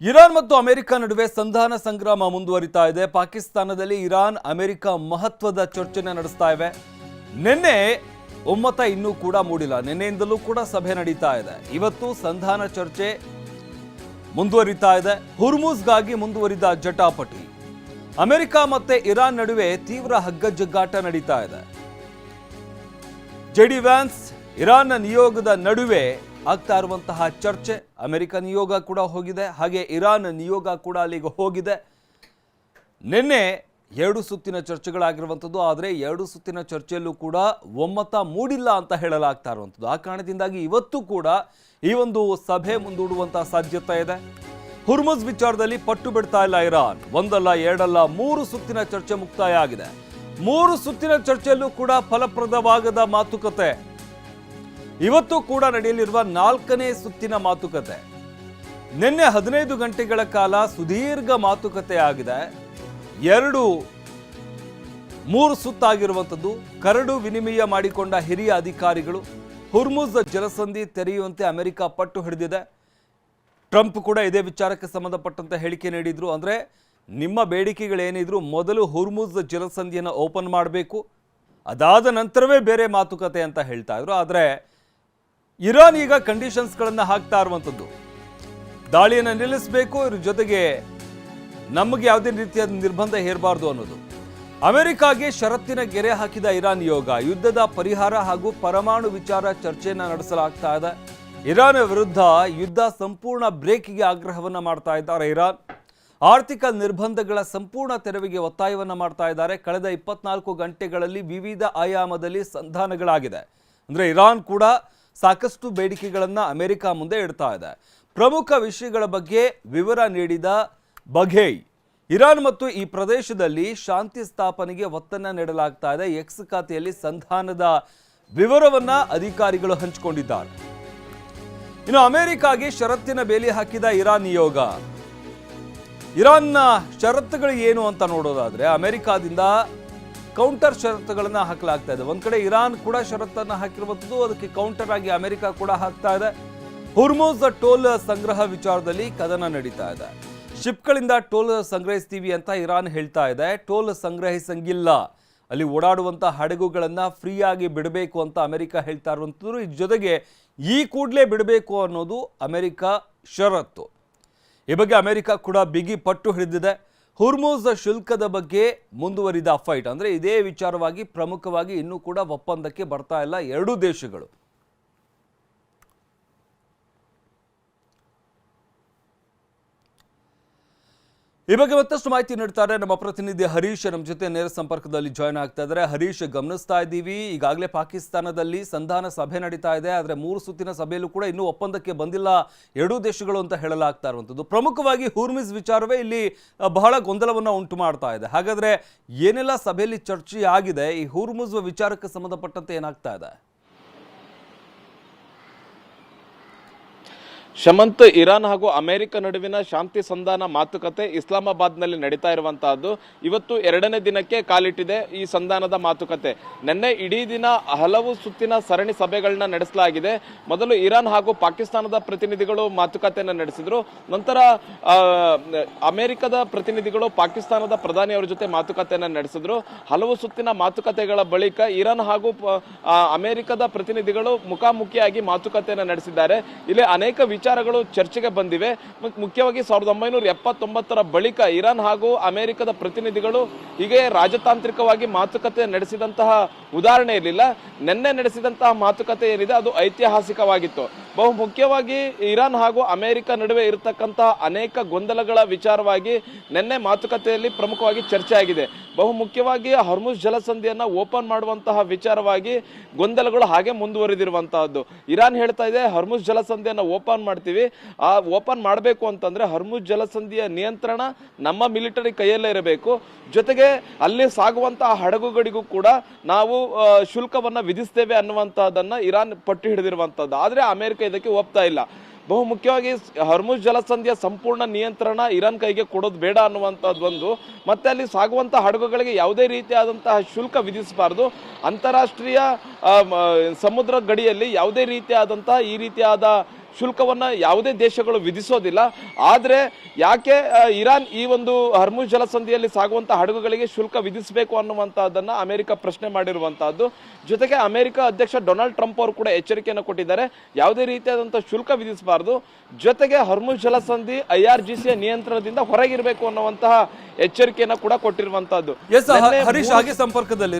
Iran ಮತ್ತು America ನಡುವೆ ಸಂಧಾನ ಸಂಗ್ರಾಮ ಮುಂದುವರಿತಾ ಇದೆ. ಪಾಕಿಸ್ತಾನದಲ್ಲಿ ಇರಾನ್ ಅಮೆರಿಕ ಮಹತ್ವದ ಚರ್ಚೆ ನಡೆಸ್ತಾ ಇವೆ. ನಿನ್ನೆ ಒಮ್ಮತ ಇನ್ನೂ ಕೂಡ ಮೂಡಿಲ್ಲ. ನಿನ್ನೆಯಿಂದಲೂ ಕೂಡ ಸಭೆ ನಡೀತಾ ಇದೆ. ಇವತ್ತು ಸಂಧಾನ ಚರ್ಚೆ ಮುಂದುವರಿತಾ ಇದೆ. ಹುರ್ಮುಜ್ಗಾಗಿ ಮುಂದುವರಿದ ಜಟಾಪಟಿ. ಅಮೆರಿಕ ಮತ್ತೆ ಇರಾನ್ ನಡುವೆ ತೀವ್ರ ಹಗ್ಗಜಗ್ಗಾಟ ನಡೀತಾ ಇದೆ. ಜೆಡಿ ವ್ಯಾನ್ಸ್ ಇರಾನ್ನ ನಿಯೋಗದ ನಡುವೆ ಆಗ್ತಾ ಇರುವಂತಹ ಚರ್ಚೆ. ಅಮೆರಿಕ ನಿಯೋಗ ಕೂಡ ಹೋಗಿದೆ, ಹಾಗೆ ಇರಾನ್ ನಿಯೋಗ ಕೂಡ ಅಲ್ಲಿಗೆ ಹೋಗಿದೆ. ನಿನ್ನೆ 2 ಸುತ್ತಿನ ಚರ್ಚೆಗಳಾಗಿರುವಂಥದ್ದು. ಆದರೆ 2 ಸುತ್ತಿನ ಚರ್ಚೆಯಲ್ಲೂ ಕೂಡ ಒಮ್ಮತ ಮೂಡಿಲ್ಲ ಅಂತ ಹೇಳಲಾಗ್ತಾ ಇರುವಂಥದ್ದು. ಆ ಕಾರಣದಿಂದಾಗಿ ಇವತ್ತು ಕೂಡ ಈ ಒಂದು ಸಭೆ ಮುಂದೂಡುವಂತಹ ಸಾಧ್ಯತೆ ಇದೆ. ಹುರ್ಮುಜ್ ವಿಚಾರದಲ್ಲಿ ಪಟ್ಟು ಬಿಡ್ತಾ ಇಲ್ಲ ಇರಾನ್. ಒಂದಲ್ಲ ಎರಡಲ್ಲ 3 ಸುತ್ತಿನ ಚರ್ಚೆ ಮುಕ್ತಾಯ ಆಗಿದೆ. 3 ಸುತ್ತಿನ ಚರ್ಚೆಯಲ್ಲೂ ಕೂಡ ಫಲಪ್ರದವಾಗದ ಮಾತುಕತೆ. ಇವತ್ತು ಕೂಡ ನಡೆಯಲಿರುವ 4ನೇ ಸುತ್ತಿನ ಮಾತುಕತೆ. ನಿನ್ನೆ 15 ಗಂಟೆಗಳ ಕಾಲ ಸುದೀರ್ಘ ಮಾತುಕತೆ ಆಗಿದೆ. 3 ಸುತ್ತಾಗಿರುವಂಥದ್ದು. ಕರಡು ವಿನಿಮಯ ಮಾಡಿಕೊಂಡ ಹಿರಿಯ ಅಧಿಕಾರಿಗಳು. ಹುರ್ಮುಜ್ ಜಲಸಂಧಿ ತೆರೆಯುವಂತೆ ಅಮೆರಿಕ ಪಟ್ಟು ಹಿಡಿದಿದೆ. ಟ್ರಂಪ್ ಕೂಡ ಇದೇ ವಿಚಾರಕ್ಕೆ ಸಂಬಂಧಪಟ್ಟಂತೆ ಹೇಳಿಕೆ ನೀಡಿದ್ರು. ಅಂದರೆ ನಿಮ್ಮ ಬೇಡಿಕೆಗಳೇನಿದ್ರು ಮೊದಲು ಹುರ್ಮುಜ್ ಜಲಸಂಧಿಯನ್ನು ಓಪನ್ ಮಾಡಬೇಕು, ಅದಾದ ನಂತರವೇ ಬೇರೆ ಮಾತುಕತೆ ಅಂತ ಹೇಳ್ತಾ ಇದ್ರು. ಆದರೆ ಇರಾನ್ ಈಗ ಕಂಡೀಷನ್ಸ್ಗಳನ್ನು ಹಾಕ್ತಾ ಇರುವಂಥದ್ದು. ದಾಳಿಯನ್ನು ನಿಲ್ಲಿಸಬೇಕು, ಇದ್ರ ಜೊತೆಗೆ ನಮಗೆ ಯಾವುದೇ ರೀತಿಯ ನಿರ್ಬಂಧ ಹೇರಬಾರ್ದು ಅನ್ನೋದು. ಅಮೆರಿಕಾಗೆ ಷರತ್ತಿನ ಗೆರೆ ಹಾಕಿದ ಇರಾನ್ ನಿಯೋಗ ಯುದ್ಧದ ಪರಿಹಾರ ಹಾಗೂ ಪರಮಾಣು ವಿಚಾರ ಚರ್ಚೆಯನ್ನು ನಡೆಸಲಾಗ್ತಾ ಇದೆ. ಇರಾನ್ ವಿರುದ್ಧ ಯುದ್ಧ ಸಂಪೂರ್ಣ ಬ್ರೇಕ್ಗೆ ಆಗ್ರಹವನ್ನು ಮಾಡ್ತಾ ಇದ್ದಾರೆ ಇರಾನ್. ಆರ್ಥಿಕ ನಿರ್ಬಂಧಗಳ ಸಂಪೂರ್ಣ ತೆರವಿಗೆ ಒತ್ತಾಯವನ್ನು ಮಾಡ್ತಾ ಇದ್ದಾರೆ. ಕಳೆದ 24 ಗಂಟೆಗಳಲ್ಲಿ ವಿವಿಧ ಆಯಾಮದಲ್ಲಿ ಸಂಧಾನಗಳಾಗಿದೆ. ಅಂದರೆ ಇರಾನ್ ಕೂಡ ಸಾಕಷ್ಟು ಬೇಡಿಕೆಗಳನ್ನು ಅಮೆರಿಕ ಮುಂದೆ ಇಡ್ತಾ ಇದೆ. ಪ್ರಮುಖ ವಿಷಯಗಳ ಬಗ್ಗೆ ವಿವರ ನೀಡಿದ ಬಘೇಯ್, ಇರಾನ್ ಮತ್ತು ಈ ಪ್ರದೇಶದಲ್ಲಿ ಶಾಂತಿ ಸ್ಥಾಪನೆಗೆ ಒತ್ತನ್ನು ನೀಡಲಾಗ್ತಾ ಇದೆ. ಎಕ್ಸ್ ಖಾತೆಯಲ್ಲಿ ಸಂಧಾನದ ವಿವರವನ್ನ ಅಧಿಕಾರಿಗಳು ಹಂಚಿಕೊಂಡಿದ್ದಾರೆ. ಇನ್ನು ಅಮೆರಿಕಾಗೆ ಷರತ್ತಿನ ಬೇಲಿ ಹಾಕಿದ ಇರಾನ್ ನಿಯೋಗ. ಇರಾನ್ನ ಷರತ್ತುಗಳು ಏನು ಅಂತ ನೋಡೋದಾದ್ರೆ ಅಮೆರಿಕಾದಿಂದ ಕೌಂಟರ್ ಷರತ್ತುಗಳನ್ನು ಹಾಕಲಾಗ್ತಾ ಇದೆ. ಒಂದ್ ಕಡೆ ಇರಾನ್ ಕೂಡ ಷರತ್ತನ್ನು ಹಾಕಿರುವಂಥದ್ದು, ಅದಕ್ಕೆ ಕೌಂಟರ್ ಆಗಿ ಅಮೆರಿಕ ಕೂಡ ಹಾಕ್ತಾ ಇದೆ. ಹುರ್ಮುಜ್ ಟೋಲ್ ಸಂಗ್ರಹ ವಿಚಾರದಲ್ಲಿ ಕದನ ನಡೀತಾ ಇದೆ. ಶಿಪ್ಗಳಿಂದ ಟೋಲ್ ಸಂಗ್ರಹಿಸ್ತೀವಿ ಅಂತ ಇರಾನ್ ಹೇಳ್ತಾ ಇದೆ. ಟೋಲ್ ಸಂಗ್ರಹಿಸಂಗಿಲ್ಲ, ಅಲ್ಲಿ ಓಡಾಡುವಂಥ ಹಡಗುಗಳನ್ನು ಫ್ರೀಯಾಗಿ ಬಿಡಬೇಕು ಅಂತ ಅಮೆರಿಕ ಹೇಳ್ತಾ ಇರುವಂಥದ್ದು. ಇದ್ರ ಜೊತೆಗೆ ಈ ಕೂಡಲೇ ಬಿಡಬೇಕು ಅನ್ನೋದು ಅಮೆರಿಕ ಷರತ್ತು. ಈ ಬಗ್ಗೆ ಅಮೆರಿಕ ಕೂಡ ಬಿಗಿ ಪಟ್ಟು ಹಿಡಿದಿದೆ. ಹುರ್ಮುಜ್ ಶುಲ್ಕದ ಬಗ್ಗೆ ಮುಂದುವರಿದ ಫೈಟ್. ಅಂದರೆ ಇದೇ ವಿಚಾರವಾಗಿ ಪ್ರಮುಖವಾಗಿ ಇನ್ನೂ ಕೂಡ ಒಪ್ಪಂದಕ್ಕೆ ಬರ್ತಾ ಇಲ್ಲ 2 ದೇಶಗಳು. ಈ ಬಗ್ಗೆ ಮತ್ತಷ್ಟು ಮಾಹಿತಿ ನೀಡ್ತಾರೆ ನಮ್ಮ ಪ್ರತಿನಿಧಿ ಹರೀಶ್. ನಮ್ಮ ಜೊತೆ ನೇರ ಸಂಪರ್ಕದಲ್ಲಿ ಜಾಯ್ನ್ ಆಗ್ತಾ ಇದ್ದಾರೆ. ಹರೀಶ್, ಗಮನಿಸ್ತಾ ಇದ್ದೀವಿ ಈಗಾಗಲೇ ಪಾಕಿಸ್ತಾನದಲ್ಲಿ ಸಂಧಾನ ಸಭೆ ನಡೀತಾ ಇದೆ. ಆದರೆ 3 ಸುತ್ತಿನ ಸಭೆಯಲ್ಲೂ ಕೂಡ ಇನ್ನೂ ಒಪ್ಪಂದಕ್ಕೆ ಬಂದಿಲ್ಲ 2 ದೇಶಗಳು ಅಂತ ಹೇಳಲಾಗ್ತಾ ಇರುವಂಥದ್ದು. ಪ್ರಮುಖವಾಗಿ ಹುರ್ಮುಜ್ ವಿಚಾರವೇ ಇಲ್ಲಿ ಬಹಳ ಗೊಂದಲವನ್ನು ಉಂಟು ಮಾಡ್ತಾ ಇದೆ. ಹಾಗಾದ್ರೆ ಏನೆಲ್ಲ ಸಭೆಯಲ್ಲಿ ಚರ್ಚೆ ಆಗಿದೆ? ಈ ಹುರ್ಮುಜ್ ವಿಚಾರಕ್ಕೆ ಸಂಬಂಧಪಟ್ಟಂತೆ ಏನಾಗ್ತಾ ಇದೆ? ಶಮಂತ್, ಇರಾನ್ ಹಾಗೂ ಅಮೆರಿಕ ನಡುವಿನ ಶಾಂತಿ ಸಂಧಾನ ಮಾತುಕತೆ ಇಸ್ಲಾಮಾಬಾದ್ನಲ್ಲಿ ನಡೀತಾ ಇರುವಂತಹದ್ದು ಇವತ್ತು 2ನೇ ದಿನಕ್ಕೆ ಕಾಲಿಟ್ಟಿದೆ. ಈ ಸಂಧಾನದ ಮಾತುಕತೆ ನಿನ್ನೆ ಇಡೀ ದಿನ ಹಲವು ಸುತ್ತಿನ ಸರಣಿ ಸಭೆಗಳನ್ನ ನಡೆಸಲಾಗಿದೆ. ಮೊದಲು ಇರಾನ್ ಹಾಗೂ ಪಾಕಿಸ್ತಾನದ ಪ್ರತಿನಿಧಿಗಳು ಮಾತುಕತೆಯನ್ನು ನಡೆಸಿದ್ರು. ನಂತರ ಅಮೆರಿಕದ ಪ್ರತಿನಿಧಿಗಳು ಪಾಕಿಸ್ತಾನದ ಪ್ರಧಾನಿಯವರ ಜೊತೆ ಮಾತುಕತೆಯನ್ನು ನಡೆಸಿದ್ರು. ಹಲವು ಸುತ್ತಿನ ಮಾತುಕತೆಗಳ ಬಳಿಕ ಇರಾನ್ ಹಾಗೂ ಅಮೆರಿಕದ ಪ್ರತಿನಿಧಿಗಳು ಮುಖಾಮುಖಿಯಾಗಿ ಮಾತುಕತೆಯನ್ನು ನಡೆಸಿದ್ದಾರೆ. ಇಲ್ಲಿ ಅನೇಕ ವಿಚಾರಗಳು ಚರ್ಚೆಗೆ ಬಂದಿವೆ. ಮುಖ್ಯವಾಗಿ 1979ರ ಬಳಿಕ ಇರಾನ್ ಹಾಗೂ ಅಮೆರಿಕದ ಪ್ರತಿನಿಧಿಗಳು ಹೀಗೆ ರಾಜತಾಂತ್ರಿಕವಾಗಿ ಮಾತುಕತೆ ನಡೆಸಿದಂತಹ ಉದಾಹರಣೆ ಇರಲಿಲ್ಲ. ನಿನ್ನೆ ನಡೆಸಿದಂತಹ ಮಾತುಕತೆ ಏನಿದೆ ಅದು ಐತಿಹಾಸಿಕವಾಗಿತ್ತು. ಬಹು ಮುಖ್ಯವಾಗಿ ಇರಾನ್ ಹಾಗೂ ಅಮೆರಿಕ ನಡುವೆ ಇರತಕ್ಕಂತಹ ಅನೇಕ ಗೊಂದಲಗಳ ವಿಚಾರವಾಗಿ ನಿನ್ನೆ ಮಾತುಕತೆಯಲ್ಲಿ ಪ್ರಮುಖವಾಗಿ ಚರ್ಚೆ ಆಗಿದೆ. ಬಹು ಮುಖ್ಯವಾಗಿ ಹುರ್ಮುಜ್ ಜಲಸಂಧಿಯನ್ನ ಓಪನ್ ಮಾಡುವಂತಹ ವಿಚಾರವಾಗಿ ಗೊಂದಲಗಳು ಹಾಗೆ ಮುಂದುವರಿದಿರುವಂತಹದ್ದು. ಇರಾನ್ ಹೇಳ್ತಾ ಇದೆ ಹುರ್ಮುಜ್ ಜಲಸಂಧಿಯನ್ನ ಓಪನ್ ಮಾಡ್ತೀವಿ. ಆ ಓಪನ್ ಮಾಡಬೇಕು ಅಂತಂದ್ರೆ ಹುರ್ಮುಜ್ ಜಲಸಂಧಿಯ ನಿಯಂತ್ರಣ ನಮ್ಮ ಮಿಲಿಟರಿ ಕೈಯಲ್ಲೇ ಇರಬೇಕು. ಜೊತೆಗೆ ಅಲ್ಲಿ ಸಾಗುವಂತಹ ಹಡಗುಗಳಿಗೂ ಕೂಡ ನಾವು ಶುಲ್ಕವನ್ನ ವಿಧಿಸ್ತೇವೆ ಅನ್ನುವಂತಹದನ್ನ ಇರಾನ್ ಪಟ್ಟು ಹಿಡಿದಿರುವಂತಹದ್ದು. ಆದ್ರೆ ಅಮೆರಿಕ ಇದಕ್ಕೆ ಒಪ್ತಾ ಇಲ್ಲ. ಬಹು ಮುಖ್ಯವಾಗಿ ಹುರ್ಮುಜ್ ಜಲಸಂಧಿಯ ಸಂಪೂರ್ಣ ನಿಯಂತ್ರಣ ಇರಾನ್ ಕೈಗೆ ಕೊಡೋದು ಬೇಡ ಅನ್ನುವಂಥದ್ದೊಂದು, ಮತ್ತೆ ಅಲ್ಲಿ ಸಾಗುವಂತಹ ಹಡಗುಗಳಿಗೆ ಯಾವುದೇ ರೀತಿಯಾದಂತಹ ಶುಲ್ಕ ವಿಧಿಸಬಾರದು. ಅಂತಾರಾಷ್ಟ್ರೀಯ ಸಮುದ್ರ ಗಡಿಯಲ್ಲಿ ಯಾವುದೇ ರೀತಿಯಾದಂತಹ ಈ ರೀತಿಯಾದ ಶುಲ್ಕವನ್ನ ಯಾವುದೇ ದೇಶಗಳು ವಿಧಿಸೋದಿಲ್ಲ. ಆದ್ರೆ ಯಾಕೆ ಇರಾನ್ ಈ ಒಂದು ಹರ್ಮುಜ್ ಜಲಸಂಧಿಯಲ್ಲಿ ಸಾಗುವಂತಹ ಹಡಗುಗಳಿಗೆ ಶುಲ್ಕ ವಿಧಿಸಬೇಕು ಅನ್ನುವಂತಹದನ್ನ ಅಮೆರಿಕ ಪ್ರಶ್ನೆ ಮಾಡಿರುವಂತಹದ್ದು. ಜೊತೆಗೆ ಅಮೆರಿಕ ಅಧ್ಯಕ್ಷ ಡೊನಾಲ್ಡ್ ಟ್ರಂಪ್ ಅವರು ಕೂಡ ಎಚ್ಚರಿಕೆಯನ್ನು ಕೊಟ್ಟಿದ್ದಾರೆ, ಯಾವುದೇ ರೀತಿಯಾದಂತಹ ಶುಲ್ಕ ವಿಧಿಸಬಾರದು, ಜೊತೆಗೆ ಹರ್ಮುಜ್ ಜಲಸಂಧಿ IRGCಯ ನಿಯಂತ್ರಣದಿಂದ ಹೊರಗಿರಬೇಕು ಅನ್ನುವಂತಹ ಎಚ್ಚರಿಕೆಯನ್ನು ಕೂಡ ಕೊಟ್ಟಿರುವಂತಹದ್ದು. ಹರೀಶ್ ಹಾಗೆ ಸಂಪರ್ಕದಲ್ಲಿ